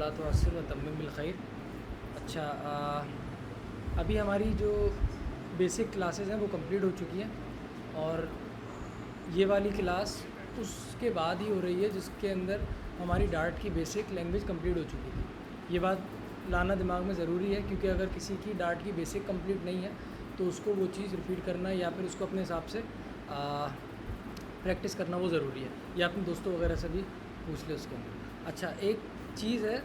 तो तम्मिम बिल खैर। अच्छा, अभी हमारी जो बेसिक क्लासेस हैं वो कंप्लीट हो चुकी हैं और ये वाली क्लास उसके बाद ही हो रही है जिसके अंदर हमारी डार्ट की बेसिक लैंग्वेज कंप्लीट हो चुकी थी। ये बात लाना दिमाग में ज़रूरी है क्योंकि अगर किसी की डार्ट की बेसिक कंप्लीट नहीं है तो उसको वो चीज़ रिपीट करना या फिर उसको अपने हिसाब से प्रैक्टिस करना वो ज़रूरी है, या अपने दोस्तों वगैरह से भी पूछ ले उसके अंदर। अच्छा, एक चीज़ है,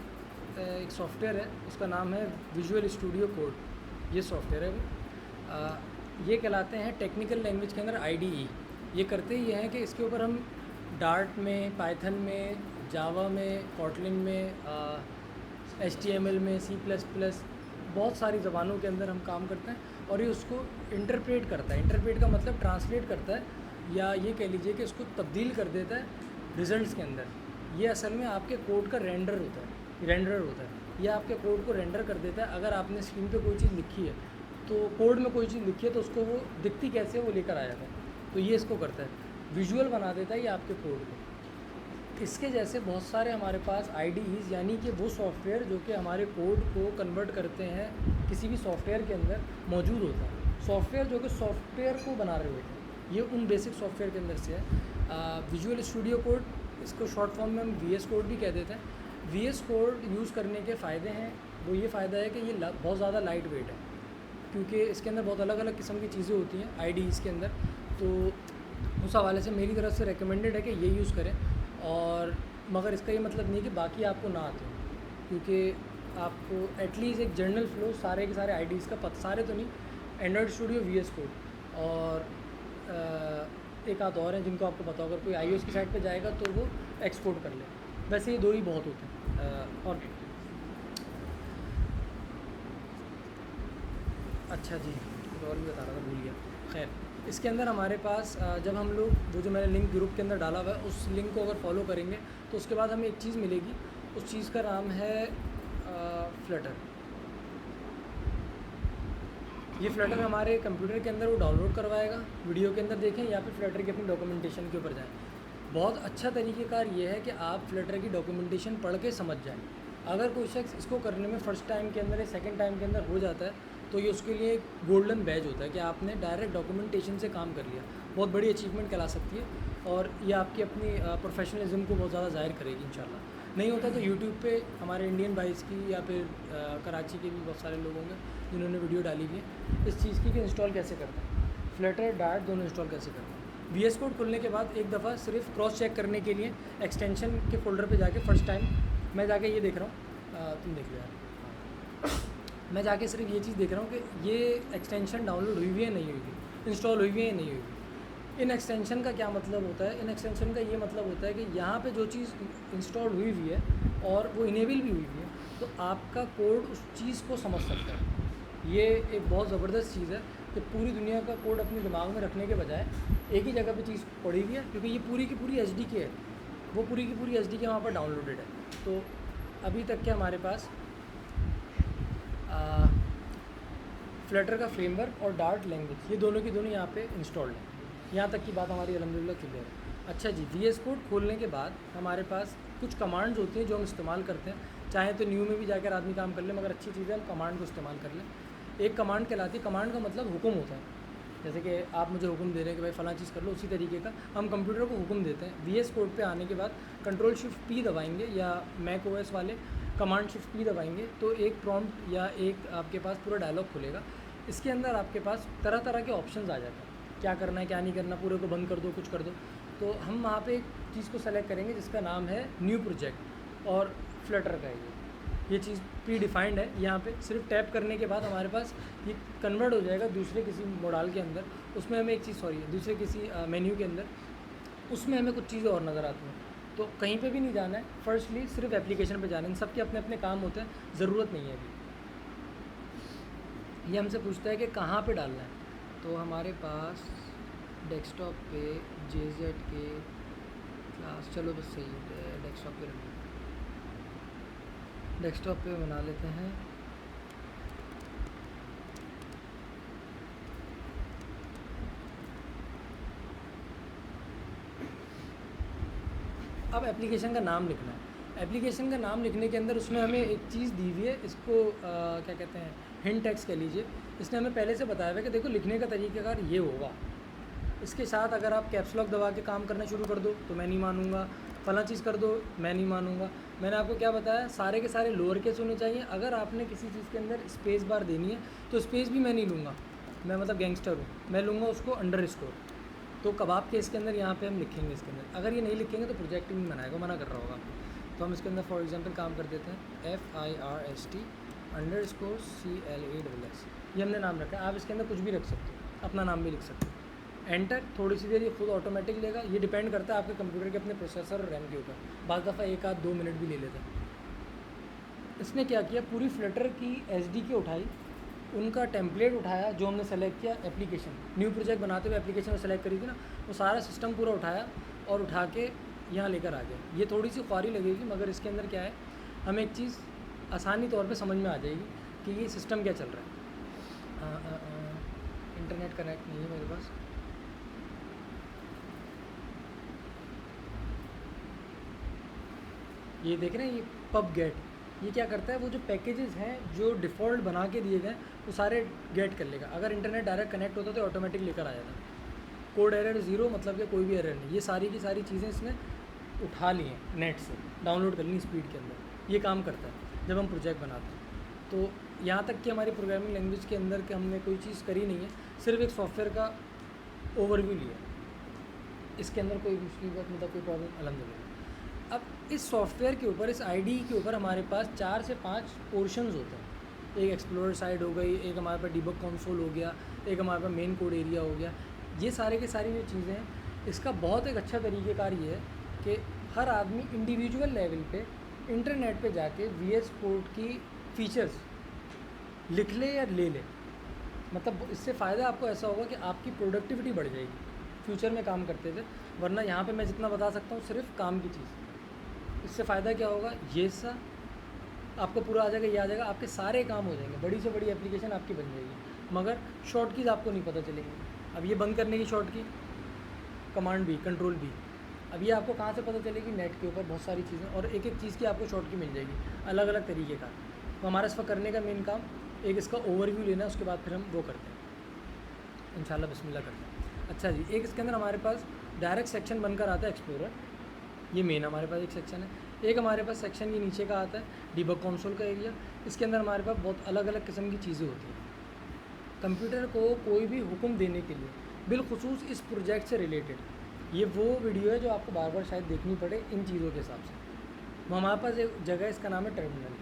एक सॉफ्टवेयर है, उसका नाम है विजुअल स्टूडियो कोड। ये सॉफ्टवेयर है वो ये कहलाते हैं टेक्निकल लैंग्वेज के अंदर IDE। ये करते ही हैं कि इसके ऊपर हम डार्ट में, पाइथन में, जावा में, कॉटलिन में, HTML में, C++, बहुत सारी ज़बानों के अंदर हम काम करते हैं और ये उसको इंटरप्रेट करता है। इंटरप्रेट का मतलब ट्रांसलेट करता है, या ये कह लीजिए कि उसको तब्दील कर देता है रिजल्ट्स के अंदर। ये असल में आपके कोड का रेंडर होता है। ये आपके कोड को रेंडर कर देता है। अगर आपने स्क्रीन पे कोई चीज़ लिखी है तो कोड में कोई चीज़ लिखी है तो उसको वो दिखती कैसे है वो लेकर आया था, तो ये इसको करता है, विजुअल बना देता है ये आपके कोड को। इसके जैसे बहुत सारे हमारे पास IDEs यानी कि वो सॉफ्टवेयर जो कि हमारे कोड को कन्वर्ट करते हैं किसी भी सॉफ्टवेयर के अंदर मौजूद होता है। सॉफ्टवेयर जो कि सॉफ्टवेयर को बना रहे होते हैं, ये उन बेसिक सॉफ्टवेयर के अंदर से है। विजुअल स्टूडियो कोड, इसको शॉर्ट फॉर्म में हम VS कोड भी कह देते हैं। VS कोड यूज़ करने के फ़ायदे हैं, वो ये फ़ायदा है कि ये बहुत ज़्यादा लाइट वेट है क्योंकि इसके अंदर बहुत अलग अलग किस्म की चीज़ें होती हैं IDEs के अंदर। तो उस हवाले से मेरी तरफ से रिकमेंडेड है कि ये यूज़ करें। और मगर इसका ये मतलब नहीं कि बाकी आपको ना आते हो, क्योंकि आपको एटलीस्ट एक जनरल फ्लो सारे के सारे IDEs का पता, सारे तो नहीं, एंड्रॉयड स्टूडियो, VS कोड और एक आध और हैं जिनको आपको पता होगा। कोई iOS की साइट पे जाएगा तो वो एक्सपोर्ट कर ले। वैसे ये दो ही बहुत होते हैं। और अच्छा जी, कुछ और भी बता रहा था, भूल गया। खैर, इसके अंदर हमारे पास जब हम लोग वो जो मैंने लिंक ग्रुप के अंदर डाला हुआ है उस लिंक को अगर फॉलो करेंगे तो उसके बाद हमें एक चीज़ मिलेगी। उस चीज़ का नाम है फ्लटर। ये फ्लटर हमारे कंप्यूटर के अंदर वो डाउनलोड करवाएगा, वीडियो के अंदर देखें या फिर फ्लटर की अपनी डॉक्यूमेंटेशन के ऊपर जाएं। बहुत अच्छा तरीक़ेकार ये है कि आप फ्लटर की डॉक्यूमेंटेशन पढ़ के समझ जाएं। अगर कोई शख्स इसको करने में फ़र्स्ट टाइम के अंदर या सेकंड टाइम के अंदर हो जाता है तो ये उसके लिए एक गोल्डन बैज होता है कि आपने डायरेक्ट डॉक्यूमेंटेशन से काम कर लिया। बहुत बड़ी अचीवमेंट कहला सकती है और ये आपकी अपनी प्रोफेशनलिज्म को बहुत ज़्यादा ज़ाहिर करेगी इंशाल्लाह। नहीं होता तो यूट्यूब पे हमारे इंडियन भाइस की या फिर कराची के भी बहुत सारे लोग होंगे जिन्होंने वीडियो डाली हुई है इस चीज़ की कि इंस्टॉल कैसे करते हैं, फ्लटर, डार्ट दोनों इंस्टॉल कैसे करते हैं। VS कोड खुलने के बाद एक दफ़ा सिर्फ क्रॉस चेक करने के लिए एक्सटेंशन के फ़ोल्डर पे जाके फ़र्स्ट टाइम मैं जाके ये देख रहा हूँ, तुम देख लो यार, मैं जाके सिर्फ ये चीज़ देख रहा हूँ कि ये एक्सटेंशन डाउनलोड हुई हुई है, नहीं हुई हुई, इंस्टॉल हुई हुई है, नहीं हुई हुई। इन एक्सटेंशन का क्या मतलब होता है? इन एक्सटेंशन का ये मतलब होता है कि यहाँ पे जो चीज़ इंस्टॉल हुई हुई है और वो इनेबल भी हुई हुई है तो आपका कोड उस चीज़ को समझ सकता है। ये एक बहुत ज़बरदस्त चीज़ है कि पूरी दुनिया का कोड अपने दिमाग में रखने के बजाय एक ही जगह पे चीज़ पड़ी हुई है, क्योंकि ये पूरी की पूरी SDK है, वो पूरी की पूरी SDK वहाँ पर डाउनलोडेड है। तो अभी तक के हमारे पास फ्लटर का फ्रेमवर्क और डार्ट लैंग्वेज ये दोनों की दोनों यहाँ पे इंस्टॉल्ड है। यहाँ तक की बात हमारी अल्हम्दुलिल्लाह क्लियर है। अच्छा जी, VS कोड खोलने के बाद हमारे पास कुछ कमांड्स होती हैं जो हम इस्तेमाल करते हैं। चाहे तो न्यू में भी जाकर आदमी काम कर ले, मगर अच्छी चीज़ है हम कमांड को इस्तेमाल कर लें। एक कमांड कहलाती है, कमांड का मतलब हुक्म होता है। जैसे कि आप मुझे हुक्म दे रहे हैं कि भाई फ़लाँ चीज़ कर लो, उसी तरीके का हम कंप्यूटर को हुक्म देते हैं। VS कोड पे आने के बाद Ctrl+Shift+P दबाएंगे या मैक OS वाले Command+Shift+P दबाएंगे तो एक प्रॉम्प्ट या एक आपके पास पूरा डायलॉग खुलेगा। इसके अंदर आपके पास तरह तरह के ऑप्शंस आ जाते हैं, क्या करना है क्या नहीं करना, पूरे को बंद कर दो, कुछ कर दो। तो हम वहाँ पे एक चीज़ को सेलेक्ट करेंगे जिसका नाम है न्यू प्रोजेक्ट और फ्लटर का ये चीज़ प्री डिफाइंड है। यहाँ पे सिर्फ टैप करने के बाद हमारे पास ये कन्वर्ट हो जाएगा दूसरे किसी मोडाल के अंदर। उसमें हमें एक चीज़ दूसरे किसी मेन्यू के अंदर उसमें हमें कुछ चीज़ें और नज़र आती हैं। तो कहीं पे भी नहीं जाना है, फर्स्टली सिर्फ एप्लीकेशन पे जाना है। इन सब के अपने अपने काम होते हैं, ज़रूरत नहीं है अभी। ये हमसे पूछता है कि कहाँ पे डालना है, तो हमारे पास डेस्कटॉप पे JZ क्लास, चलो बस सही है, डेस्कटॉप पे रखिए, डेस्कटॉप पे बना लेते हैं। अब एप्लीकेशन का नाम लिखना है। एप्लीकेशन का नाम लिखने के अंदर उसमें हमें एक चीज़ दी हुई है, इसको क्या कहते हैं, हिंट टेक्स्ट कह लीजिए। इसने हमें पहले से बताया हुआ है कि देखो लिखने का तरीक़ाकार ये होगा। इसके साथ अगर आप कैप्स लॉक दबा के काम करना शुरू कर दो तो मैं नहीं मानूंगा, फला चीज़ कर दो मैं नहीं मानूंगा। मैंने आपको क्या बताया, सारे के सारे लोअर केस होने चाहिए। अगर आपने किसी चीज़ के अंदर स्पेस बार देनी है तो स्पेस भी मैं नहीं लूँगा, मैं मतलब गैंगस्टर हूँ, मैं लूँगा उसको अंडर स्कोर। तो कबाब केस के अंदर यहाँ पे हम लिखेंगे इसके अंदर, अगर ये नहीं लिखेंगे तो प्रोजेक्ट भी बनाएगा, मना कर रहा होगा। तो हम इसके अंदर फॉर एग्जांपल काम कर देते हैं FIRST _ CLASS, ये हमने नाम रखा है। आप इसके अंदर कुछ भी रख सकते हो, अपना नाम भी लिख सकते हो। एंटर, थोड़ी सी देर ये खुद ऑटोमेटिक लेगा। ये डिपेंड करता है आपके कंप्यूटर के अपने प्रोसेसर और रैम के ऊपर, बाज़ दफ़ा 1 आध 2 मिनट भी ले लेता है। इसने क्या किया, पूरी फ्लटर की SDK उठाई, उनका टेम्पलेट उठाया जो हमने सेलेक्ट किया, एप्लीकेशन न्यू प्रोजेक्ट बनाते हुए एप्लीकेशन सेलेक्ट करी थी ना, वो सारा सिस्टम पूरा उठाया और उठा के यहाँ लेकर आ गया। ये थोड़ी सी ख्वारी लगेगी मगर इसके अंदर क्या है, हमें एक चीज़ आसानी तौर पे समझ में आ जाएगी कि ये सिस्टम क्या चल रहा है। इंटरनेट कनेक्ट नहीं है मेरे पास। ये देख रहे हैं, ये पब गेट, ये क्या करता है, वो जो पैकेजेस हैं जो डिफ़ॉल्ट बना के दिए गए वो सारे गेट कर लेगा। अगर इंटरनेट डायरेक्ट कनेक्ट होता तो ऑटोमेटिक लेकर आ जाता। कोड एरर 0 मतलब कि कोई भी एरर नहीं। ये सारी की सारी चीज़ें इसने उठा ली हैं नेट से, डाउनलोड कर ली स्पीड के अंदर। ये काम करता है जब हम प्रोजेक्ट बनाते हैं। तो यहाँ तक कि हमारी प्रोग्रामिंग लैंग्वेज के अंदर कि हमने कोई चीज़ करी नहीं है, सिर्फ एक सॉफ्टवेयर का ओवरव्यू लिया। इसके अंदर कोई मुश्किल बात मतलब कोई प्रॉब्लम अल्हम्दुलिल्लाह। अब इस सॉफ्टवेयर के ऊपर, इस IDE के ऊपर हमारे पास 4 से 5 पोर्शंस होते हैं। एक एक्सप्लोरर साइड हो गई, एक हमारे पास डिबग कंसोल हो गया, एक हमारे पास मेन कोड एरिया हो गया। ये सारे के सारी जो चीज़ें हैं, इसका बहुत एक अच्छा तरीक़ेकार ये है कि हर आदमी इंडिविजुअल लेवल पे इंटरनेट पे जाके VS कोड की फ़ीचर्स लिख ले या ले ले। मतलब इससे फ़ायदा आपको ऐसा होगा कि आपकी प्रोडक्टिविटी बढ़ जाएगी फ्यूचर में काम करते थे। वरना यहाँ पे मैं जितना बता सकता हूँ सिर्फ काम की चीज़, इससे फ़ायदा क्या होगा, ये सा आपको पूरा आ जाएगा, ये आ जाएगा, आपके सारे काम हो जाएंगे, बड़ी से बड़ी एप्लीकेशन आपकी बन जाएगी। मगर शॉर्ट कीज़ आपको नहीं पता चलेंगी। अब ये बंद करने की शॉर्ट की कमांड भी, कंट्रोल भी, अब ये आपको कहाँ से पता चलेगी, नेट के ऊपर बहुत सारी चीज़ें, और एक एक चीज़ की आपको शॉर्ट की मिल जाएगी अलग अलग तरीके का। तो हमारा इस वक्त करने का मेन काम एक इसका ओवरव्यू लेना है, उसके बाद फिर हम वो करते हैं इंशाल्लाह, बिस्मिल्लाह करते हैं। अच्छा जी, एक इसके अंदर हमारे पास डायरेक्ट सेक्शन बनकर आता है एक्सप्लोरर, ये मेन हमारे पास एक सेक्शन है। एक हमारे पास सेक्शन ये नीचे का आता है डिबग कंसोल का एरिया। इसके अंदर हमारे पास बहुत अलग अलग किस्म की चीज़ें होती हैं। कंप्यूटर को कोई भी हुक्म देने के लिए, बिलखुसूस इस प्रोजेक्ट से रिलेटेड, ये वो वीडियो है जो आपको बार बार शायद देखनी पड़े इन चीज़ों के हिसाब से। हमारे पास एक जगह, इसका नाम है टर्मिनल।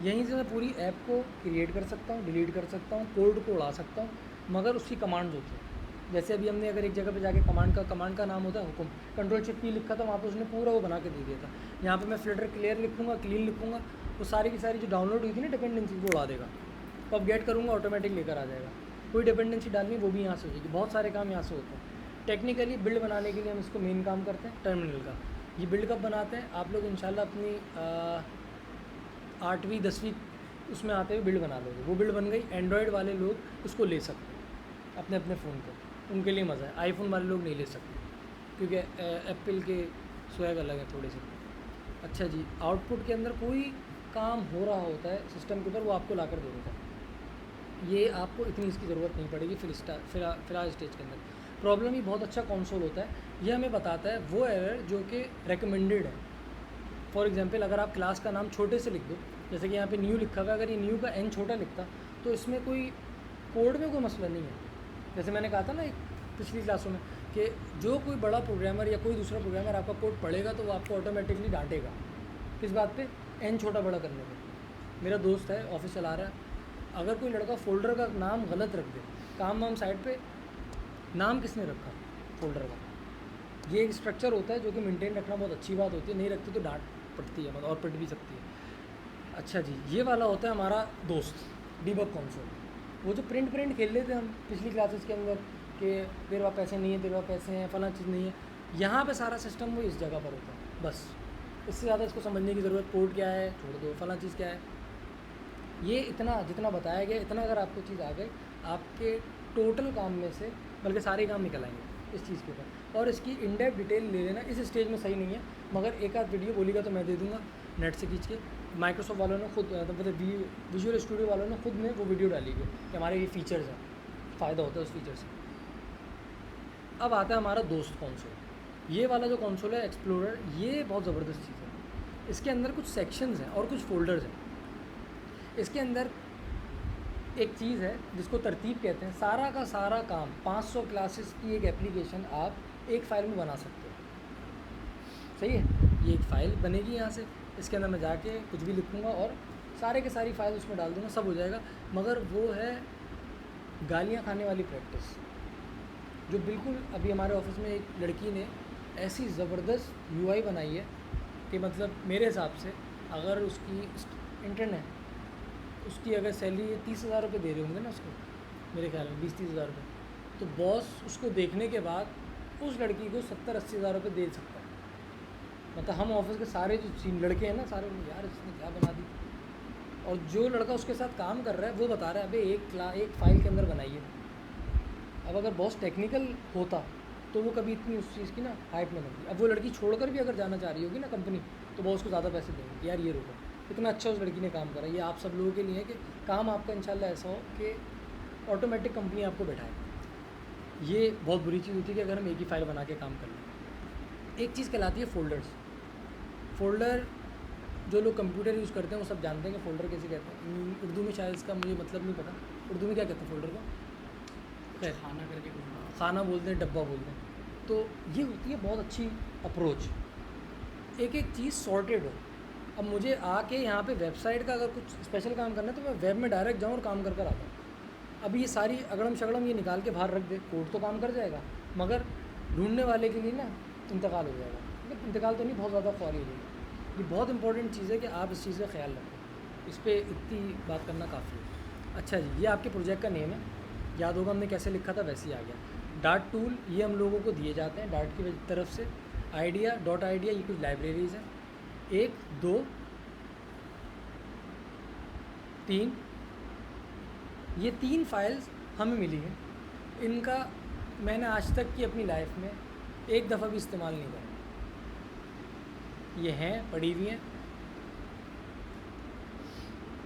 यहीं से मैं पूरी ऐप को क्रिएट कर सकता हूँ, डिलीट कर सकता हूँ, कोड को उड़ा सकता हूँ, मगर उसकी कमांड्स होती हैं। जैसे अभी हमने अगर एक जगह पे जाके कमांड का नाम होता है हुक्म, Ctrl+P लिखा था, वहाँ पे उसने पूरा वो बना के दे दिया था। यहाँ पे मैं फ्लटर क्लियर लिखूँगा, क्लीन लिखूँगा, वो सारी की सारी जो डाउनलोड हुई थी ना डिपेंडेंसी, वो उड़ा देगा। तो अब गेट करूँगा ऑटोमेटिक लेकर आ जाएगा। कोई डिपेंडेंसी डालनी वो भी यहाँ से हो जाएगी। बहुत सारे काम यहाँ से होते हैं। टेक्निकली बिल्ड बनाने के लिए हम इसको मेन काम करते हैं टर्मिनल का। ये बिल्ड कब बनाते हैं, आप लोग इंशाल्लाह अपनी 8वीं 10वीं उसमें आते हुए बिल्ड बना लोगे। वो बिल्ड बन गई, एंड्रॉयड वाले लोग उसको ले सकते हैं अपने अपने फ़ोन पर, उनके लिए मज़ा है। आईफोन वाले लोग नहीं ले सकते क्योंकि एप्पल के स्वैग अलग है थोड़े से। अच्छा जी, आउटपुट के अंदर कोई काम हो रहा होता है सिस्टम के ऊपर, वो आपको ला कर दे देता है। ये आपको इतनी इसकी ज़रूरत नहीं पड़ेगी फिलहाल स्टेज के अंदर। प्रॉब्लम ही बहुत अच्छा कंसोल होता है। ये हमें बताता है वो एरर जो कि रेकमेंडेड है। फॉर एग्जांपल अगर आप क्लास का नाम छोटे से लिख दो, जैसे कि यहाँ पे न्यू लिखा हुआ, अगर ये न्यू का N छोटा लिखता तो इसमें कोई कोड में कोई मसला नहीं है। जैसे मैंने कहा था ना एक पिछली क्लासों में कि जो कोई बड़ा प्रोग्रामर या कोई दूसरा प्रोग्रामर आपका कोड पढ़ेगा तो वो आपको ऑटोमेटिकली डांटेगा। किस बात पे, N छोटा बड़ा करने पे। मेरा दोस्त है, ऑफिस चला रहा है, अगर कोई लड़का फ़ोल्डर का नाम गलत रख दे, काम वाम साइड पे, नाम किसने रखा फ़ोल्डर का, ये एक स्ट्रक्चर होता है जो कि मेंटेन रखना बहुत अच्छी बात होती है। नहीं रखते तो डांट पड़ती है, मतलब और पिट भी सकती है। अच्छा जी, ये वाला होता है हमारा दोस्त डिबग कंसोल। वो जो प्रिंट खेल लेते हम पिछली क्लासेस के अंदर कि तेरे पास पैसे नहीं है, तेरे पास पैसे हैं, फला चीज़ नहीं है, यहाँ पे सारा सिस्टम वो इस जगह पर होता है। बस इससे ज़्यादा इसको समझने की ज़रूरत, कोड क्या है छोड़ दो, फला चीज़ क्या है, ये इतना जितना बताया गया, इतना अगर आपको चीज़ आ गई, आपके टोटल काम में से बल्कि सारे काम निकल आएंगे। इस चीज़ के ऊपर, और इसकी इन डेप्थ डिटेल ले लेना इस स्टेज में सही नहीं है, मगर एक आध वीडियो बोलेगा तो मैं दे दूँगा नेट से खींच के। माइक्रोसॉफ्ट वालों ने खुद मतलब विजुअल स्टूडियो वालों ने खुद ने वो वीडियो डाली है कि हमारे ये फ़ीचर्स हैं, फ़ायदा होता है उस फीचर से। अब आता है हमारा दोस्त कंसोल। ये वाला जो कंसोल है एक्सप्लोरर, ये बहुत ज़बरदस्त चीज़ है। इसके अंदर कुछ सेक्शंस हैं और कुछ फ़ोल्डर्स हैं। इसके अंदर एक चीज़ है जिसको तरतीब कहते हैं। सारा का सारा काम 500 क्लासेस की एक एप्लीकेशन आप एक फ़ाइल में बना सकते हो। सही है, ये एक फ़ाइल बनेगी यहाँ से, इसके अंदर मैं जाके कुछ भी लिखूँगा और सारे के सारी फाइल उसमें डाल दूँगा, सब हो जाएगा। मगर वो है गालियाँ खाने वाली प्रैक्टिस, जो बिल्कुल अभी हमारे ऑफिस में एक लड़की ने ऐसी ज़बरदस्त यूआई बनाई है कि मतलब मेरे हिसाब से अगर उसकी इंटर्न है, उसकी अगर सैलरी 30,000 रुपये दे रहे होंगे ना उसको, मेरे ख्याल में 20-30 हज़ार रुपये, तो बॉस उसको देखने के बाद उस लड़की को 70-80 हज़ार रुपये दे सकता है। मतलब हम ऑफिस के सारे जो लड़के हैं ना, सारे यार इसने क्या बना दी, और जो लड़का उसके साथ काम कर रहा है वो बता रहा है अबे एक फ़ाइल के अंदर बनाइए। अब अगर बॉस टेक्निकल होता तो वो कभी इतनी उस चीज़ की ना हाइप ना बनती। अब वो लड़की छोड़कर भी अगर जाना चाह रही होगी ना कंपनी, तो बॉस को ज़्यादा पैसे देंगे कि यार ये रुको, इतना अच्छा उस लड़की ने काम करा। ये आप सब लोगों के लिए है कि काम आपका इंशाल्लाह ऐसा हो कि ऑटोमेटिक कंपनी आपको बैठाए। ये बहुत बुरी चीज़ होती है कि अगर हम एक ही फ़ाइल बना के काम कर लें। एक चीज़ कहलाती है फ़ोल्डर्स। फ़ोल्डर जो लोग कंप्यूटर यूज़ करते हैं वो सब जानते हैं कि फ़ोल्डर कैसे कहते हैं। उर्दू में शायद इसका मुझे मतलब नहीं पता, उर्दू में क्या कहते हैं फ़ोल्डर को? खैर, खाना करके खाना बोलते हैं, डब्बा बोलते हैं। तो ये होती है बहुत अच्छी अप्रोच, एक एक चीज़ सॉर्टेड हो। अब मुझे आके यहाँ पे वेबसाइट का अगर कुछ स्पेशल काम करना है तो मैं वेब में डायरेक्ट जाऊँ और काम कर आता हूँ। अब ये सारी अगड़म शगड़म ये निकाल के बाहर रख दे, कोड तो काम कर जाएगा, मगर ढूंढने वाले के लिए ना इंतकाल हो जाएगा। मतलब इंतकाल तो नहीं, बहुत ज़्यादा ख्वारी हो जाएगी। ये बहुत इंपॉर्टेंट चीज़ है कि आप इस चीज़ का ख्याल रखें, इस पर इतनी बात करना काफ़ी है। अच्छा जी, ये आपके प्रोजेक्ट का नेम है, याद होगा हमने कैसे लिखा था वैसे ही आ गया। डार्ट टूल ये हम लोगों को दिए जाते हैं डार्ट की तरफ से। आइडिया डॉट आइडिया ये कुछ लाइब्रेरीज़ हैं, 1 2 3, ये 3 फाइल्स हमें मिली हैं। इनका मैंने आज तक की अपनी लाइफ में एक दफ़ा भी इस्तेमाल नहीं करा। ये हैं, पड़ी हुई हैं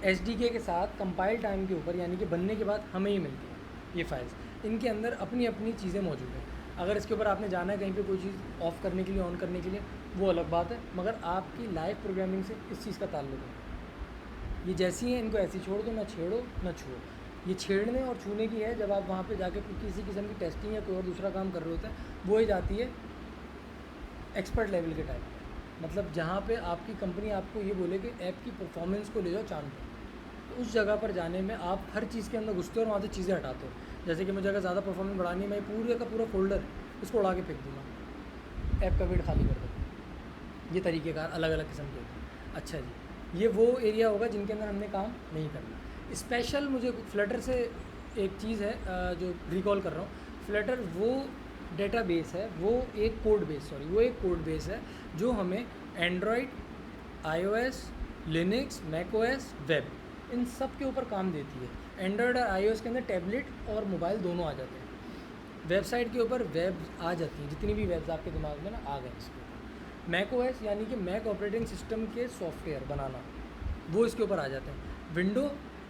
SDK के साथ कंपाइल टाइम के ऊपर, यानी कि बनने के बाद हमें ही मिलती है ये फाइल्स। इनके अंदर अपनी अपनी चीज़ें मौजूद हैं। अगर इसके ऊपर आपने जाना है कहीं पे कोई चीज़ ऑफ़ करने के लिए, ऑन करने के लिए, वो अलग बात है, मगर आपकी लाइव प्रोग्रामिंग से इस चीज़ का ताल्लुक है। ये जैसी हैं इनको ऐसी छोड़ दो, ना छेड़ो ना छुओ। ये छेड़ने और छूने की है जब आप वहाँ पे जाके किसी किस्म की टेस्टिंग या कोई और दूसरा काम कर रहे होते हैं, वो ही जाती है एक्सपर्ट लेवल के टाइप। मतलब जहाँ पे आपकी कंपनी आपको ये बोले कि ऐप की परफॉर्मेंस को ले जाओ चांद पर, तो उस जगह पर जाने में आप हर चीज़ के अंदर घुसते हो और वहाँ से चीज़ें हटाते हो। जैसे कि मुझे अगर ज़्यादा परफॉर्मेंस बढ़ानी है, मैं पूरे का पूरा फोल्डर इसको उड़ा के फेंक दूँगा, ऐप का वेट खाली कर दूँगा। ये तरीक़ेकार अलग अलग किस्म के होते हैं। अच्छा जी, ये वो एरिया होगा जिनके अंदर हमने काम नहीं करना। स्पेशल मुझे फ्लटर से एक चीज़ है जो रिकॉल कर रहा हूँ। फ्लटर वो डेटाबेस है, वो एक कोड बेस है जो हमें Android, iOS, Linux, macOS, web, इन सब के ऊपर काम देती है। एंड्रॉयड और iOS के अंदर टैबलेट और मोबाइल दोनों आ जाते हैं। वेबसाइट के ऊपर वेब आ जाती हैं, जितनी भी वेब्स आपके दिमाग में ना आ गए इसके ऊपर। मैकओएस यानी कि मैक ऑपरेटिंग सिस्टम के सॉफ्टवेयर बनाना, वो इसके ऊपर आ जाते हैं।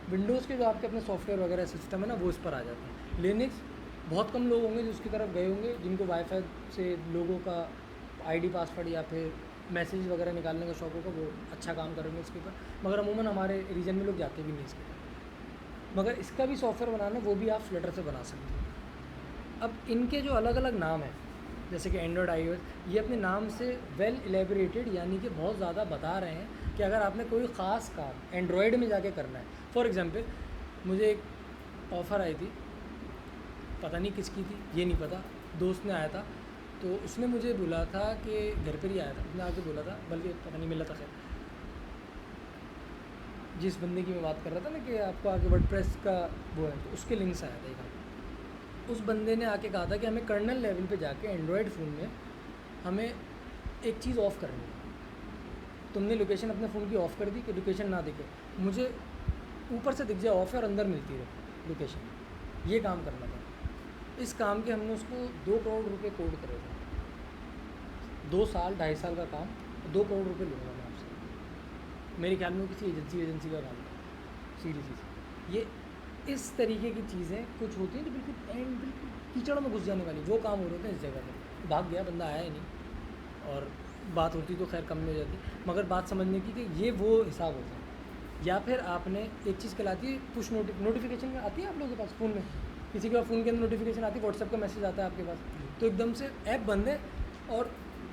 विंडोज़ के जो आपके अपने सॉफ्टवेयर वगैरह सिस्टम है ना, वो इस पर आ जाते हैं। लिनक्स बहुत कम लोग होंगे जो उसकी तरफ गए होंगे, जिनको वाईफाई से लोगों का आईडी पासवर्ड या फिर मैसेज वगैरह निकालने का शौक होगा, वो अच्छा काम करेंगे इसके ऊपर, मगर अमूमन हमारे रीजन में लोग जाते भी नहीं इसके ऊपर। मगर इसका भी सॉफ्टवेयर बनाना वो भी आप फ्लटर से बना सकते हैं। अब इनके जो अलग अलग नाम हैं, जैसे कि एंड्रॉयड, iOS, ये अपने नाम से वेल एलेबोरेटेड, यानी कि बहुत ज़्यादा बता रहे हैं कि अगर आपने कोई ख़ास काम एंड्रॉयड में जाके करना है। फॉर एग्ज़ाम्पल, मुझे एक ऑफ़र आई थी, पता नहीं किसकी थी, ये नहीं पता, दोस्त ने आया था, तो उसने मुझे बोला था कि घर पर ही आया था, उसने आके बोला था, बल्कि पता नहीं मिला था, खैर जिस बंदे की मैं बात कर रहा था ना कि आपको आगे वर्डप्रेस का वो है, तो उसके लिंक से आया था एक। उस बंदे ने आके कहा था कि हमें कर्नल लेवल पे जाके एंड्रॉयड फ़ोन में हमें एक चीज़ ऑफ़ करनी है। तुमने लोकेशन अपने फ़ोन की ऑफ़ कर दी कि लोकेशन ना दिखे, मुझे ऊपर से दिख जाए ऑफ़ है और अंदर मिलती रहे लोकेशन, ये काम करना था। इस काम के हमने उसको 2 करोड़ रुपए कोड करे थे। 2 साल 2.5 साल का काम, 2 करोड़ रुपए लूँगा मैं आपसे। मेरे ख्याल में वो किसी एजेंसी का काम था, सीरीज। ये इस तरीके की चीज़ें कुछ होती हैं जो बिल्कुल कीचड़ में घुस जाने वाली, वो काम हो रहे थे इस जगह पर। भाग गया बंदा, आया ही नहीं, और बात होती तो खैर कम में हो जाती, मगर बात समझने की कि ये वो हिसाब होता है। या फिर आपने एक चीज़ कहलाती है पुश नोटिफिकेशन में आती है आप लोगों के पास फ़ोन में, किसी के पास फ़ोन के अंदर नोटिफिकेशन आती है, व्हाट्सएप का मैसेज आता है आपके पास, तो एकदम से ऐप बंद है और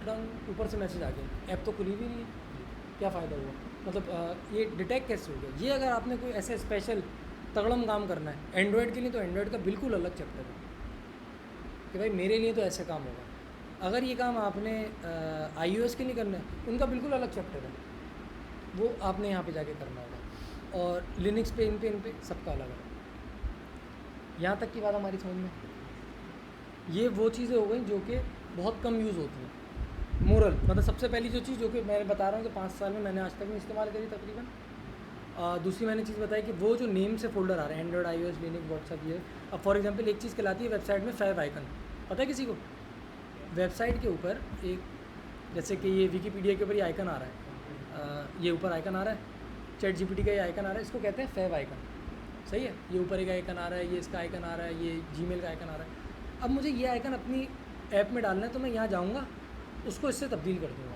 रंग ऊपर से मैसेज आ गया, ऐप तो खुली भी नहीं है, क्या फ़ायदा हुआ? मतलब ये डिटेक्ट कैसे हो गया? ये अगर आपने कोई ऐसे स्पेशल तगड़म काम करना है एंड्रॉयड के लिए, तो एंड्रॉयड का बिल्कुल अलग चैप्टर है कि भाई मेरे लिए तो ऐसे काम होगा। अगर ये काम आपने iOS के लिए करना है, उनका बिल्कुल अलग चैप्टर है, वो आपने यहाँ पे जाके करना होगा। और लिनक्स पे इन पे सबका अलग है। यहाँ तक की बात हमारी समझ में, ये वो चीज़ें हो गई जो कि बहुत कम यूज़ होती हैं। मोरल मतलब सबसे पहली जो चीज़ जो कि मैं बता रहा हूँ कि 5 साल में मैंने आज तक नहीं इस्तेमाल करी तकरीबन। दूसरी मैंने चीज़ बताई कि वो जो नेम से फोल्डर आ रहे हैं, एंड्रॉयड, iOS, लिनक्स, व्हाट्सएप, ये अब फॉर एग्जांपल एक चीज़ कहलाती है वेबसाइट में फैव आइकन, पता है किसी को? वेबसाइट के ऊपर एक, जैसे कि ये विकीपीडिया के ऊपर ये आइकन आ रहा है, ये ऊपर आइकन आ रहा है, चैट जीपीटी का ये आइकन आ रहा है, इसको कहते हैं फैव आइकन, सही है? ये ऊपर एक आइकन आ रहा है, ये इसका आइकन आ रहा है, ये जीमेल का आइकन आ रहा है। अब मुझे ये आइकन अपनी ऐप में डालना है, तो मैं यहाँ जाऊँगा, उसको इससे तब्दील कर दूँगा,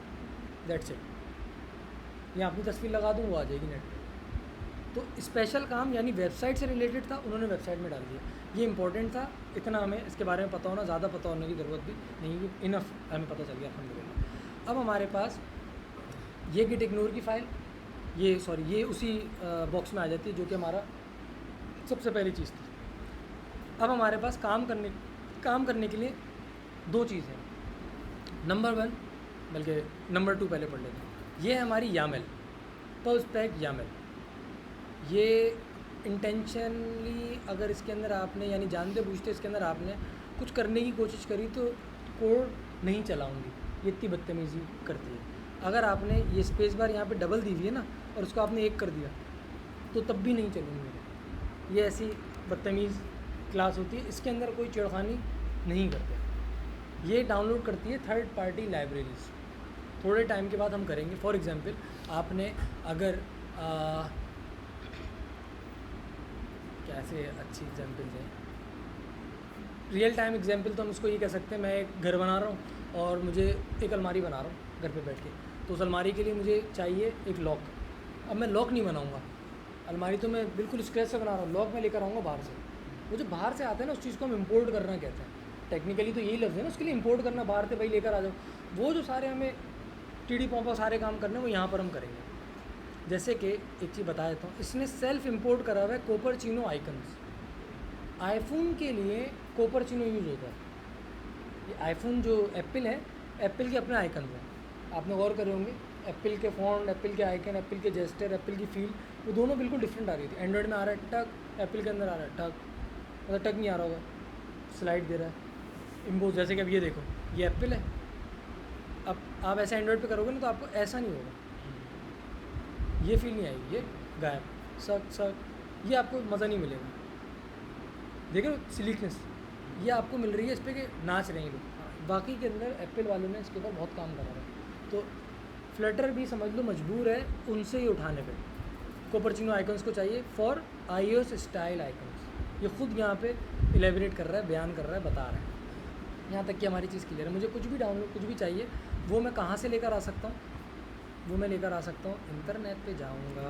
दैट्स इट। यहाँ अपनी तस्वीर लगा दूँ, वो आ जाएगी नेट पर। तो स्पेशल काम यानी वेबसाइट से रिलेटेड था, उन्होंने वेबसाइट में डाल दिया। ये इंपॉर्टेंट था, इतना हमें इसके बारे में पता होना, ज़्यादा पता होने की ज़रूरत भी नहीं है, इनफ हमें पता चल गया अल्हम्दुलिल्लाह। अब हमारे पास ये गिट इग्नोर की फ़ाइल, ये उसी बॉक्स में आ जाती है जो कि हमारा सबसे पहली चीज़ थी। अब हमारे पास काम करने के लिए 2 चीज़ हैं। नंबर 1 बल्कि नंबर 2 पहले पढ़ लेते हैं। ये है हमारी यामेल, पर्लस्पेक यामेल। ये इंटेंशनली अगर इसके अंदर आपने यानी जानते बूझते इसके अंदर आपने कुछ करने की कोशिश करी तो कोड नहीं चलाऊंगी, ये इतनी बदतमीज़ी करती है। अगर आपने ये स्पेस बार यहाँ पे डबल दी हुई है ना, और उसको आपने 1 कर दिया, तो तब भी नहीं चलूँगी। ये ऐसी बदतमीज़ क्लास होती है, इसके अंदर कोई छेड़खानी नहीं करते। ये डाउनलोड करती है थर्ड पार्टी लाइब्रेरीज, थोड़े टाइम के बाद हम करेंगे। फॉर एग्ज़ाम्पल आपने अगर कैसे अच्छी एग्जांपल्स हैं, रियल टाइम एग्जांपल तो हम उसको ये कह सकते हैं, मैं एक घर बना रहा हूँ और मुझे एक अलमारी बना रहा हूँ घर पे बैठ के, तो उस अलमारी के लिए मुझे चाहिए एक लॉक। अब मैं लॉक नहीं बनाऊँगा, अलमारी तो मैं बिल्कुल स्क्रैच से बना रहा हूँ, लॉक मैं लेकर आऊँगा बाहर से। वो जो बाहर से आता है ना, उस चीज़ को हम इम्पोर्ट करना कहते हैं। टेक्निकली तो यही लफ्ज़ है ना उसके लिए, इम्पोर्ट करना, बाहर से भाई लेकर आ जाओ। वो जो सारे हमें टीडी पॉम्पा सारे काम करने, वो यहाँ पर हम करेंगे। जैसे कि एक चीज़ बता देता हूँ, इसने सेल्फ इंपोर्ट करा हुआ है कोपरचिनो आइकन्स। आईफोन के लिए कोपरचिनो यूज़ होता है। ये आईफोन जो एप्पल है, एप्पल के अपने आइकन हैं, आपने गौर करे होंगे। एप्पल के फ़ॉन्ट, एप्पल के आइकन, एप्पल के जेस्टर, एप्पल की फील, वो दोनों बिल्कुल डिफरेंट आ रही थी। एंड्रॉयड में आ रहा है टक, एप्पल के अंदर आ रहा है टक, मतलब टक नहीं आ रहा होगा, स्लाइड दे रहा है इम्पोज। जैसे कि अब ये देखो, ये एप्पल है, अब आप ऐसे एंड्रॉयड पे करोगे ना तो आपको ऐसा नहीं होगा, ये फील नहीं आएगी, ये गायब, सक ये आपको मज़ा नहीं मिलेगा। देखो सिलिकनेस ये आपको मिल रही है इस पर कि नाच रहे हैं लोग, बाकी के अंदर एप्पल वालों ने इसके ऊपर बहुत काम करा है। तो फ्लटर भी समझ लो मजबूर है उनसे ही उठाने पे। कोपरचिनो आइकन्स को चाहिए फॉर iOS स्टाइल आइकन्स। ये खुद यहाँ पे इलेबरेट कर रहा है, बयान कर रहा है, बता रहा है। यहाँ तक कि हमारी चीज़ क्लियर है। मुझे कुछ भी डाउनलोड, कुछ भी चाहिए, वो मैं कहाँ से लेकर आ सकता हूँ? वो मैं लेकर आ सकता हूँ, इंटरनेट पे जाऊँगा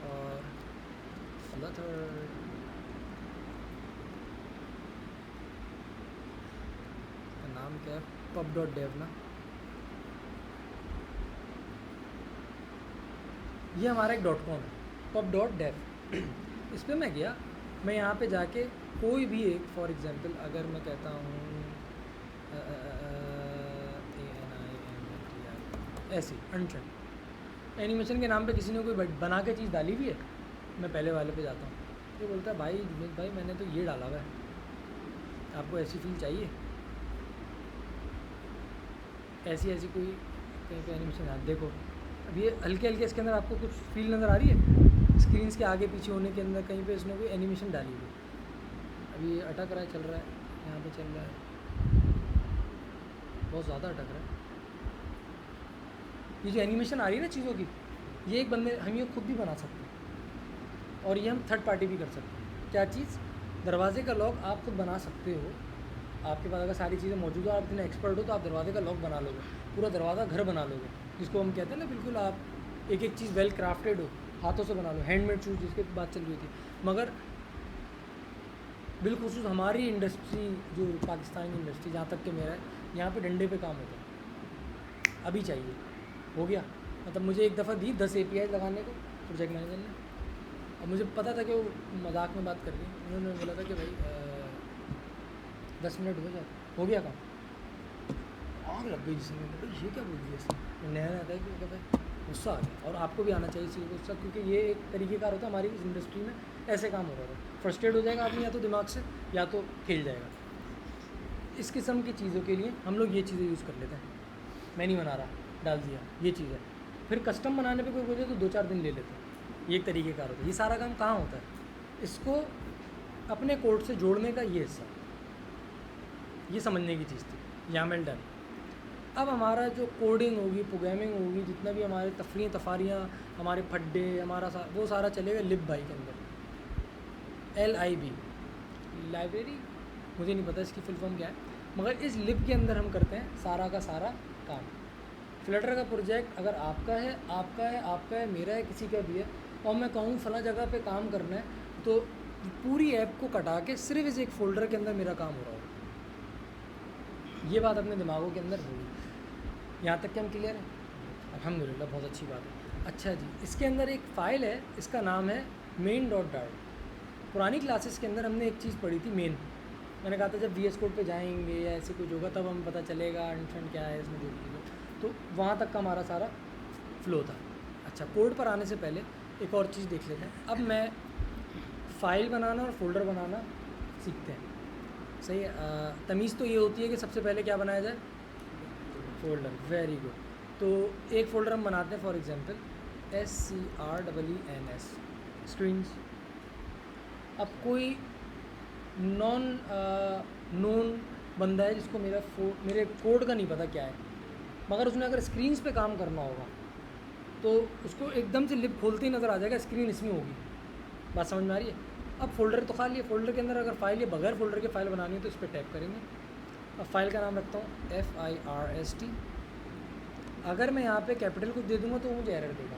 और फ्लटर नाम क्या है, pub.dev ना, ये हमारा एक .com है, pub.dev। इस पर मैं गया, मैं यहाँ पे जाके कोई भी एक, फॉर एग्जांपल अगर मैं कहता हूँ ऐसी अनशन एनिमेशन के नाम पे किसी ने कोई बना के चीज़ डाली हुई है, मैं पहले वाले पे जाता हूँ, ये बोलता है भाई जुनेद भाई मैंने तो ये डाला हुआ है, आपको ऐसी फील चाहिए, ऐसी कोई कहीं पे एनिमेशन है, देखो अब ये हल्के हल्के इसके अंदर आपको कुछ फील नज़र आ रही है, स्क्रीन के आगे पीछे होने के अंदर कहीं पे इसने कोई एनिमेशन डाली हुई। अभी ये अटक रहा है, चल रहा है, यहाँ पे चल रहा है, बहुत ज़्यादा अटक रहा है। ये जो एनिमेशन आ रही है ना चीज़ों की, ये एक बंदे हम ये खुद भी बना सकते हैं, और ये हम थर्ड पार्टी भी कर सकते हैं। क्या चीज़? दरवाजे का लॉक आप खुद बना सकते हो। आपके पास अगर सारी चीज़ें मौजूद हो, आप इतने एक्सपर्ट हो, तो आप दरवाजे का लॉक बना लोगे, पूरा दरवाज़ा घर बना लोगे, जिसको हम कहते हैं ना, बिल्कुल आप एक एक चीज़ वेल क्राफ्टेड हो, हाथों से बना लो। हैंडमेड शूज़ जिसकी बात चल रही थी, मगर बिलखुसूस हमारी इंडस्ट्री जो पाकिस्तानी इंडस्ट्री, जहाँ तक कि मेरा है, यहाँ पे डंडे पे काम होता है। अभी चाहिए, हो गया, मतलब मुझे एक दफ़ा दी 10 API लगाने को प्रोजेक्ट मैनेजर ने, और मुझे पता था कि वो मजाक में बात कर रही है। उन्होंने बोला था कि भाई 10 मिनट हो जाए, हो गया काम। आग लग गई जिसमें, भाई ये क्या बोल दिया इसने, नया नया था कि कहता है, गुस्सा आ गया। और आपको भी आना चाहिए इस चीज़ को गुस्सा, क्योंकि ये एक तरीक़ेकार होता है हमारी इस इंडस्ट्री में, ऐसे काम हो रहा था। फ्रस्ट्रेट हो जाएगा आदमी, या तो दिमाग से, या तो खेल जाएगा। इस किस्म की चीज़ों के लिए हम लोग ये चीज़ें यूज़ कर लेते हैं। मैं नहीं बना रहा, डाल दिया, ये चीज़ है। फिर कस्टम बनाने पे कोई बोले तो 2-4 दिन ले लेते हैं। ये एक तरीक़ेकार होता है। ये सारा काम कहाँ होता है? इसको अपने कोड से जोड़ने का ये हिस्सा, ये समझने की चीज़ थी। यामल डन। अब हमारा जो कोडिंग होगी, प्रोग्रामिंग होगी, जितना भी हमारे तफारियाँ, हमारे फड्डे, हमारा वो सारा चलेगा लिब के अंदर। LIB, लाइब्रेरी, मुझे नहीं पता इसकी फुल फॉर्म क्या है, मगर इस लिब के अंदर हम करते हैं सारा का सारा काम। फ्लटर का प्रोजेक्ट अगर आपका है, मेरा है, किसी का भी है, और मैं कहूँ फला जगह पे काम करना है, तो पूरी ऐप को कटा के सिर्फ इस एक फ़ोल्डर के अंदर मेरा काम हो रहा होगा। ये बात अपने दिमागों के अंदर होगी। यहाँ तक कि हम क्लियर हैं? अल्हम्दुलिल्लाह, बहुत अच्छी बात है। अच्छा जी, इसके अंदर एक फ़ाइल है, इसका नाम है main.dart। पुरानी क्लासेस के अंदर हमने एक चीज़ पढ़ी थी, मेन। मैंने कहा था जब VS कोड पे जाएंगे या ऐसे कुछ होगा तब हमें पता चलेगा अनफ्रेंड क्या है इसमें, जो चीज़। तो वहाँ तक का हमारा सारा फ्लो था। अच्छा, कोड पर आने से पहले एक और चीज़ देख लेते हैं। अब मैं फ़ाइल बनाना और फोल्डर बनाना सीखते हैं, सही है। तमीज़ तो ये होती है कि सबसे पहले क्या बनाया जाए? फ़ोल्डर। Very good. तो एक फ़ोल्डर हम बनाते हैं, फॉर एग्ज़ाम्पल SCREENS, स्क्रीन्स। अब कोई नॉन बंदा है जिसको मेरे कोड का नहीं पता क्या है, मगर उसने अगर स्क्रीन्स पे काम करना होगा तो उसको एकदम से लिप खोलते ही नज़र आ जाएगा स्क्रीन इसमें होगी। बात समझ में आ रही है? अब फोल्डर तो खाली है, फोल्डर के अंदर अगर फाइल या बगैर फोल्डर के फ़ाइल बनानी है तो इस पर टैप करेंगे। अब फाइल का नाम रखता हूँ FIRST। अगर मैं यहाँ पे कैपिटल कुछ दे दूँगा तो मुझे एरर देगा।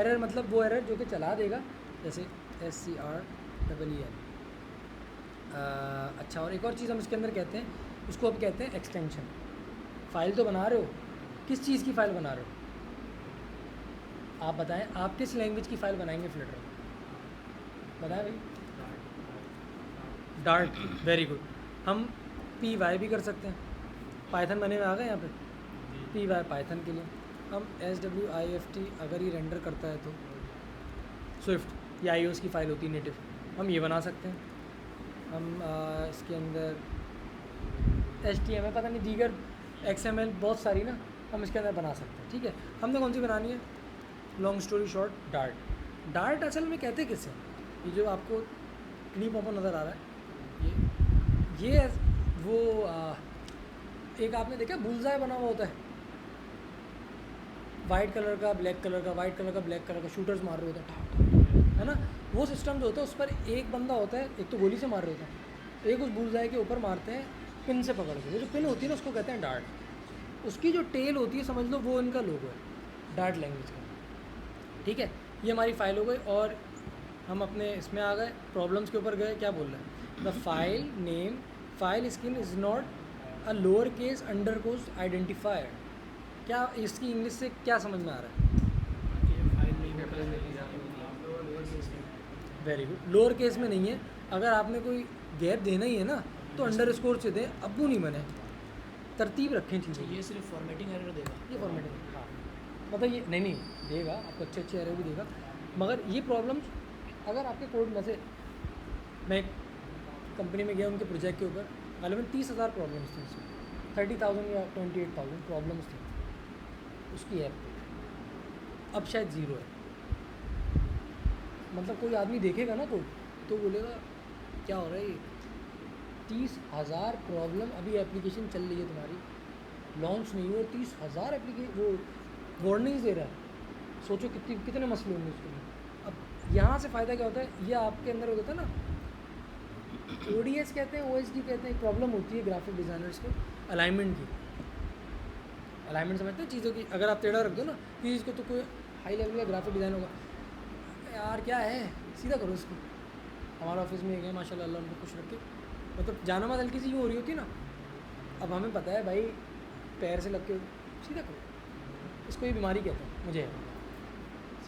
एरर मतलब वो एरर जो कि चला देगा, जैसे SCREEN। अच्छा, और एक और चीज़ हम इसके अंदर कहते हैं, उसको अब कहते हैं एक्सटेंशन। फ़ाइल तो बना रहे हो, किस चीज़ की फ़ाइल बना रहे हो? आप बताएं, आप किस लैंग्वेज की फ़ाइल बनाएंगे फ्लटर में? बताएं भाई। डार्ट। Very good. हम PY भी कर सकते हैं। पाइथन बने हुए आ गए यहाँ पे, PY पाइथन के लिए। हम SWIFT अगर ये रेंडर करता है तो स्विफ्ट या iOS की फ़ाइल होती है नेटिव, हम ये बना सकते हैं। हम इसके अंदर HTML, पता नहीं दीगर XML बहुत सारी ना, हम इसके अंदर बना सकते हैं। ठीक है, हमने कौन सी बनानी है? लॉन्ग स्टोरी शॉर्ट, डार्ट असल में कहते किसे? ये जो आपको क्लिप ओपन नज़र आ रहा है, ये वो एक आपने देखा बुलजाय बना हुआ होता है, वाइट कलर का ब्लैक कलर का, वाइट कलर का ब्लैक कलर का, शूटर्स मार रहे होते हैं, है ना? वो सिस्टम जो होता है उस पर एक बंदा होता है, एक तो गोली से मार रहे होता है, एक उस बुलजाय के ऊपर मारते हैं पिन से पकड़ के। वो जो पिन होती है ना उसको कहते हैं डार्ट। उसकी जो टेल होती है, समझ लो वो इनका लोगो है, डार्ट लैंग्वेज का। ठीक है, ये हमारी फ़ाइल हो गई। और हम अपने इसमें आ गए, प्रॉब्लम्स के ऊपर गए। क्या बोल रहे हैं? The file name file skin is not a lower case underscore identifier. क्या इसकी इंग्लिश से क्या समझ में आ रहा है? Very good. लोअर केस में नहीं है। अगर आपने कोई गैप देना ही है ना तो अंडरस्कोर से दें, अब्बू नहीं बने, तरतीब रखें चीज़ें। ये सिर्फ फॉर्मेटिंग एरर देगा। ये फॉर्मेटिंग, हाँ, मतलब ये नहीं देगा आपको, अच्छे एरर भी देगा। मगर ये प्रॉब्लम्स अगर आपके कोड में से, मैं एक कंपनी में गया उनके प्रोजेक्ट के ऊपर, ग़ालिबन 30,000 प्रॉब्लम्स थी उसमें, 30,000 या 28,000 प्रॉब्लम्स थी उसकी ऐप पे। अब शायद ज़ीरो है। मतलब कोई आदमी देखेगा ना कोड तो बोलेगा क्या हो रहा है ये, 30,000 प्रॉब्लम, अभी एप्लीकेशन चल रही है तुम्हारी, लॉन्च नहीं हुई और 30,000 एप्लीकेशन वो वार्निंग्स दे रहा है। सोचो कितने मसले होंगे उसके लिए। अब यहाँ से फ़ायदा क्या होता है, ये आपके अंदर हो जाता है ना, ODS कहते हैं, OSD कहते हैं। एक प्रॉब्लम होती है ग्राफिक डिज़ाइनर्स को अलाइनमेंट की। अलाइनमेंट समझते हैं चीज़ों की, अगर आप टेढ़ा रख दो ना किसी चीज़ को, तो कोई हाई लेवल का ग्राफिक डिज़ाइन होगा, यार क्या है, सीधा करो इसको। हमारे ऑफिस में एक है माशाल्लाह, अल्लाह उनको खुश रखे, मतलब जाना मत हल्की सी यूँ हो रही होती है ना, अब हमें पता है भाई पैर से लग के सीधा करो, इसको ये बीमारी कहते हैं मुझे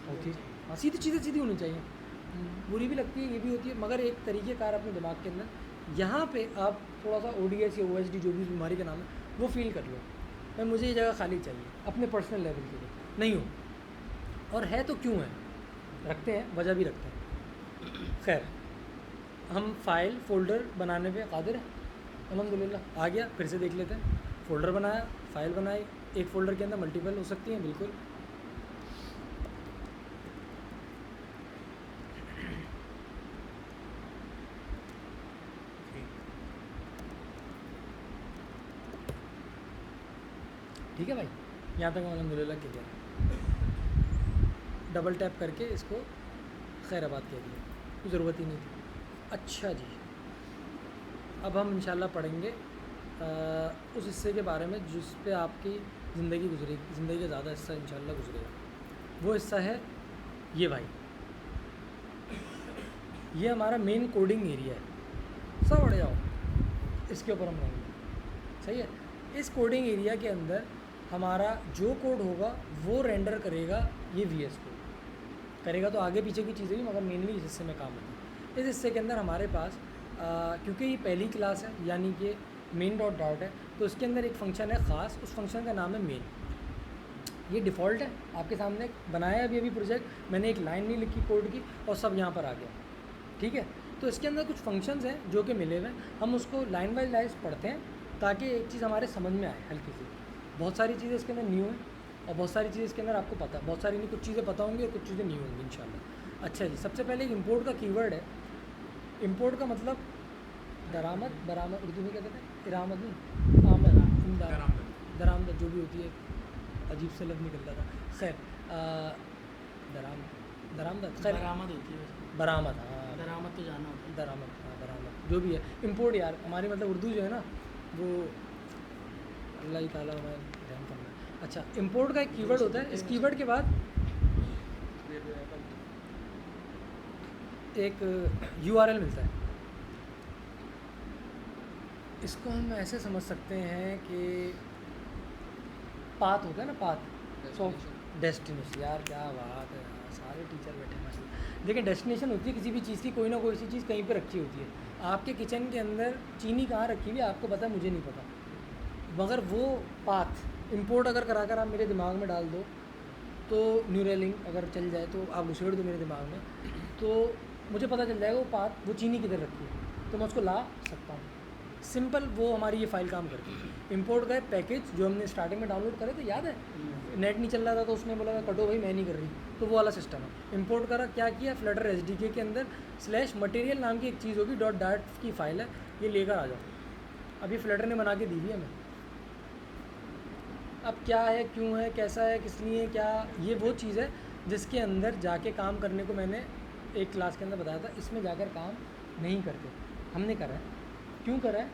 होती है। हाँ, सीधी चीज़ें सीधी होनी चाहिए, बुरी भी लगती है, ये भी होती है, मगर एक तरीक़ेकार अपने दिमाग के अंदर। यहाँ पे आप थोड़ा सा ODS या OSD जो भी बीमारी का नाम है वो फील कर लो, मैं मुझे ये जगह खाली चाहिए अपने पर्सनल लेवल के लिए, नहीं हो, और है तो क्यों है, रखते हैं, वजह भी रखते हैं। खैर, हम फ़ाइल फ़ोल्डर बनाने पे कादिर हैं अल्हम्दुलिल्लाह। आ गया, फिर से देख लेते हैं। फ़ोल्डर बनाया, फ़ाइल बनाई, एक फ़ोल्डर के अंदर मल्टीपल हो सकती हैं, बिल्कुल। ठीक है भाई, यहाँ तक अल्हम्दुलिल्लाह क्लियर है। डबल टैप करके इसको खैराबाद कह दिया, कोई ज़रूरत ही नहीं थी। अच्छा जी, अब हम इंशाल्लाह पढ़ेंगे उस हिस्से के बारे में जिस पे आपकी ज़िंदगी गुजरेगी, ज़िंदगी का ज़्यादा हिस्सा इंशाल्लाह गुजरेगा। वो हिस्सा है ये भाई, ये हमारा मेन कोडिंग एरिया है। सब बढ़ जाओ, इसके ऊपर हम रहेंगे, सही है। इस कोडिंग एरिया के अंदर हमारा जो कोड होगा वो रेंडर करेगा ये VS कोड करेगा, तो आगे पीछे की चीज़ें भी, मगर मेनली इस हिस्से में काम होता है। इस हिस्से के अंदर हमारे पास क्योंकि ये पहली क्लास है, यानी कि मेन डॉट डॉट है, तो इसके अंदर एक फ़ंक्शन है ख़ास, उस फंक्शन का नाम है मेन। ये डिफ़ॉल्ट है, आपके सामने बनाया है अभी प्रोजेक्ट, मैंने एक लाइन नहीं लिखी कोड की और सब यहाँ पर आ गया, ठीक है। तो इसके अंदर कुछ फंक्शंस हैं जो कि मिले हुए हैं, हम उसको लाइन बाय लाइन पढ़ते हैं ताकि एक चीज़ हमारे समझ में आए हल्की सी। बहुत सारी चीज़ें इसके अंदर न्यू हैं और बहुत सारी चीज़ें इसके अंदर आपको पता है, बहुत सारी नहीं, कुछ चीज़ें पता होंगी और कुछ चीज़ें न्यू होंगी इंशाल्लाह। अच्छा जी, सबसे पहले एक इम्पोर्ट का कीवर्ड है। इम्पोर्ट का मतलब दरामद, बरामद, उर्दू में क्या कहते हैं, इरामद नहीं, आमद, इमदाद, दरामद, जो भी होती है, अजीब से लफ्ज़ निकलता था। खैर, दरामद, खैर बरामद होती है, बरामद, हाँ दरामद तो जाना होता है, दरामद, हाँ बरामद, जो भी है। इम्पोर्ट यार हमारी मतलब उर्दू जो है ना वो अल्लाह ही ताला हमें ध्यान करना है। अच्छा, इम्पोर्ट का एक कीवर्ड होता है, इस कीवर्ड के बाद एक URL मिलता है। इसको हम ऐसे समझ सकते हैं कि पाथ होता है ना, पाथ, सो डेस्टिनेशन। यार क्या बात है यार, सारे टीचर बैठे हैं। देखिए, डेस्टिनेशन होती है किसी भी चीज़ की, कोई ना कोई सी चीज़ कहीं पे रखी होती है। आपके किचन के अंदर चीनी कहाँ रखी हुई है आपको पता है, मुझे नहीं पता, मगर वो पाथ इंपोर्ट अगर करा कर आप मेरे दिमाग में डाल दो, तो न्यूरलिंक अगर चल जाए तो आप घुसेड़ दो मेरे दिमाग में, तो मुझे पता चल जाएगा वो पाथ, वो चीनी किधर रखी है, तो मैं उसको ला सकता हूँ। सिंपल, वो हमारी ये फ़ाइल काम करती है। इंपोर्ट का पैकेज जो हमने स्टार्टिंग में डाउनलोड करे थे, याद है, नेट नहीं चल रहा था तो उसने बोला कटो भाई मैं नहीं कर रही, तो वो वाला सिस्टम है। इंपोर्ट करा, क्या किया, फ्लटर SDK के अंदर /मटेरियल नाम की एक चीज़ होगी, .dart की फ़ाइल है, ये लेकर आ जाओ। अभी फ्लटर ने बना के दी हुई है हमें। अब क्या है, क्यों है, कैसा है, किस लिए, क्या, ये वो चीज़ है जिसके अंदर जाके काम करने को मैंने एक क्लास के अंदर बताया था। इसमें जाकर काम नहीं करते, हमने करा है। क्यों करा है?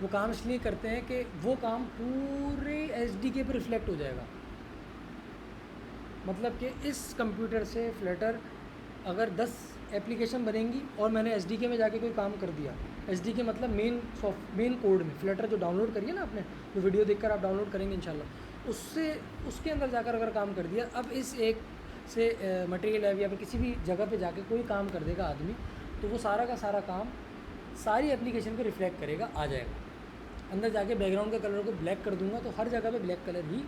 वो काम इसलिए करते हैं कि वो काम पूरे SDK पर रिफ्लेक्ट हो जाएगा। मतलब कि इस कंप्यूटर से फ्लटर अगर 10 एप्लीकेशन बनेंगी और मैंने SDK में जाके कोई काम कर दिया, SDK मतलब मेन कोड में, फ्लटर जो डाउनलोड करिए ना आपने, जो वीडियो देखकर आप डाउनलोड करेंगे इंशाल्लाह, उससे उसके अंदर जाकर अगर काम कर दिया, अब इस एक से मटेरियल ऐप या फिर किसी भी जगह पे जाके कोई काम कर देगा आदमी, तो वो सारा का सारा काम सारी एप्लीकेशन पे रिफ्लेक्ट करेगा, आ जाएगा। अंदर जाके बैकग्राउंड का कलर को ब्लैक कर दूंगा तो हर जगह पे ब्लैक कलर ही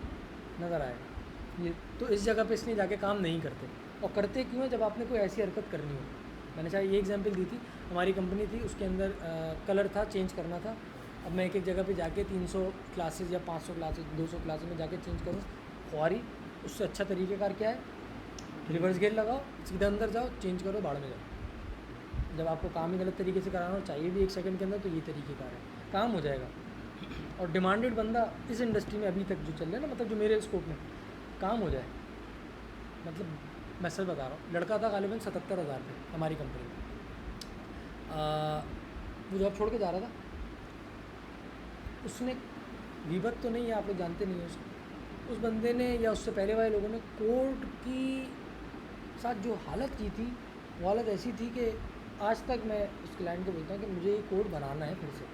नज़र आएगा। ये तो इस जगह पे इसलिए जाके काम नहीं करते। और करते क्यों है? जब आपने कोई ऐसी हरकत करनी हो। मैंने शायद ये एग्जांपल दी थी, हमारी कंपनी थी, उसके अंदर कलर था, चेंज करना था। अब मैं एक एक जगह पे जाके 300 क्लासेस या 500 क्लासेस 200 क्लासेस में जाके चेंज करूँ ख्वारी, उससे अच्छा तरीक़ेकार क्या है, रिवर्स गेयर लगाओ, सीधा अंदर जाओ, चेंज करो, बाढ़ में जाओ। जब आपको काम ही गलत तरीके से कराना हो, चाहिए भी 1 सेकंड के अंदर, तो ये तरीक़ेकार है, काम हो जाएगा। और डिमांडेड बंदा इस इंडस्ट्री में अभी तक जो चल रहा है ना, मतलब जो मेरे स्कोप में काम हो जाए, मतलब मैं सच बता रहा हूँ, लड़का था गालिबन 77,000 पे हमारी कंपनी में, वो जॉब छोड़ के जा रहा था। उसने गीबत तो नहीं है, आप लोग जानते नहीं हो उसको, उस बंदे ने या उससे पहले वाले लोगों ने कोड की साथ जो हालत की थी, वो हालत ऐसी थी कि आज तक मैं उस क्लाइंट को बोलता हूँ कि मुझे ये कोड बनाना है फिर से।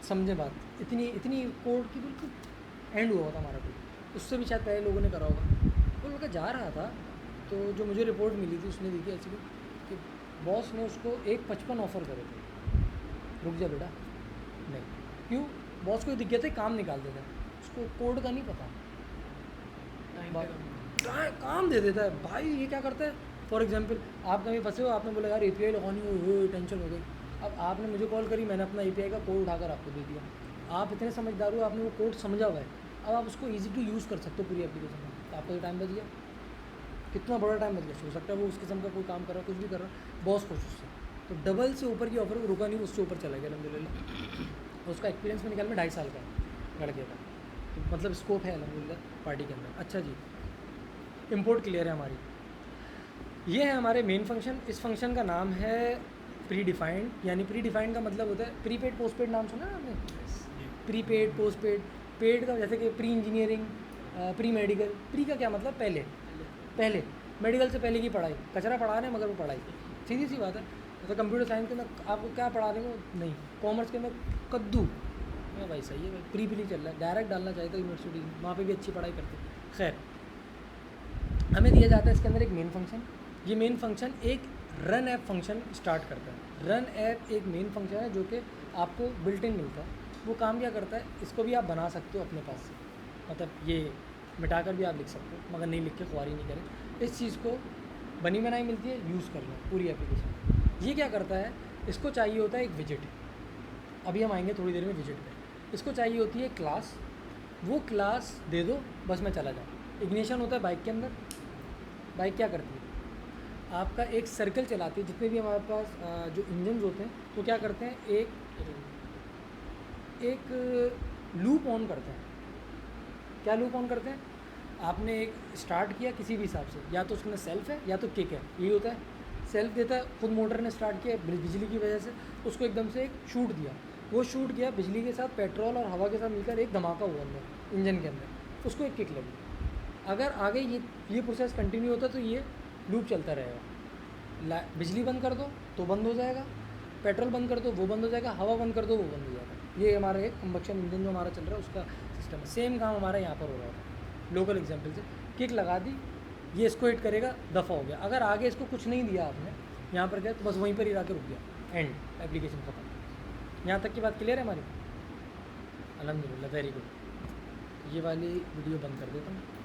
समझे बात, इतनी इतनी कोड की बिल्कुल एंड हुआ था हमारा कोड, उससे भी शायद पहले लोगों ने करा होगा। वो लड़का जा रहा था, तो जो मुझे रिपोर्ट मिली थी उसने दी थी ऐसी कि बॉस ने उसको 1,55 ऑफ़र करे थे। रुक जा बेटा, नहीं, क्यों? बॉस को दिख गया था काम निकाल देता है, उसको कोड का नहीं पता, काम दे देता है भाई। ये क्या करता है, फॉर एग्जांपल आप कहीं फंसे हो, आपने बोला यार API लगानी हो, टेंशन हो गई, अब आपने मुझे कॉल करी, मैंने अपना API का कोड उठाकर आपको दे दिया, आप इतने समझदार हो, आपने वो कोड समझा हुआ है, अब आप उसको ईजी टू यूज़ कर सकते हो पूरी एप्लीकेशन में, तो आपका जो टाइम बच गया, कितना बड़ा टाइम बच गया। हो सकता है वो उस किस्म का कोई काम कर रहा है, कुछ भी कर रहा है, बॉस खुश उससे, तो डबल से ऊपर की ऑफर को रुका नहीं, उससे ऊपर चला गया अलहमदिल्ला। उसका एक्सपीरियंस में निकाल में 2.5 साल का है लड़के का, तो मतलब स्कोप है अलहमदिल्ला पार्टी के अंदर। अच्छा जी, इम्पोर्ट क्लियर है हमारी, ये है हमारे मेन फंक्शन। इस फंक्शन का नाम है प्री डिफाइंड, यानी प्री डिफाइंड का मतलब होता है प्रीपेड पोस्टपेड, नाम सुना है आपने? प्रीपेड पोस्टपेड, पेड का जैसे कि pre engineering, pre medical. Pre का क्या मतलब? पहले, पहले मेडिकल से पहले की पढ़ाई, कचरा पढ़ा रहे हैं मगर वो पढ़ाई, सीधी सी बात है। मतलब कंप्यूटर साइंस के अंदर आपको क्या पढ़ा रहे हो? नहीं, कॉमर्स के अंदर कद्दू, हाँ भाई सही है भाई, प्री चल रहा है, डायरेक्ट डालना चाहिए था यूनिवर्सिटी, वहाँ पे भी अच्छी पढ़ाई करते। खैर, हमें दिया जाता है इसके अंदर एक मेन फंक्शन। ये मेन फंक्शन एक रन ऐप फंक्शन स्टार्ट करता है। रन ऐप एक मेन फंक्शन है जो कि आपको बिल्ट इन मिलता है। वो काम क्या करता है, इसको भी आप बना सकते हो अपने पास से, मतलब ये मिटाकर भी आप लिख सकते हो, मगर नहीं लिख के ख्वारी नहीं करें। इस चीज़ को बनी बनाई मिलती है, यूज़ कर लो पूरी एप्लीकेशन। ये क्या करता है, इसको चाहिए होता है एक विजिट, अभी हम आएंगे थोड़ी देर में विजिट पर। इसको चाहिए होती है क्लास, वो क्लास दे दो बस, मैं चला जाऊँ। इग्निशन होता है बाइक के अंदर। बाइक क्या करती है, आपका एक सर्कल चलाती है। जितने भी हमारे पास जो इंजन होते हैं वो क्या करते हैं, एक लूप ऑन करते हैं। क्या लूप ऑन करते हैं, आपने एक स्टार्ट किया किसी भी हिसाब से, या तो उसमें सेल्फ है या तो किक है, यही होता है। सेल्फ देता है, खुद मोटर ने स्टार्ट किया बिजली की वजह से, उसको एकदम से एक शूट दिया, वो शूट किया बिजली के साथ, पेट्रोल और हवा के साथ मिलकर एक धमाका हुआ अंदर इंजन के अंदर, उसको एक किक लगी। अगर आगे ये प्रोसेस कंटिन्यू होता तो ये लूप चलता रहेगा। बिजली बंद कर दो तो बंद हो जाएगा, पेट्रोल बंद कर दो वो बंद हो जाएगा, हवा बंद कर दो वो बंद हो जाएगा। ये हमारा एक कंबक्शन इंजन जो हमारा चल रहा है उसका सिस्टम है। सेम काम हमारा यहाँ पर हो रहा था। लोकल एग्जाम्पल से किक लगा दी, ये इसको हिट करेगा, दफ़ा हो गया। अगर आगे इसको कुछ नहीं दिया आपने, यहाँ पर गया तो बस वहीं पर ही आके रुक गया, एंड, एप्लीकेशन ख़त्म। यहाँ तक की बात क्लियर है हमारी? अल्हम्दुलिल्लाह, वेरी गुड। ये वाली वीडियो बंद कर देता हूँ।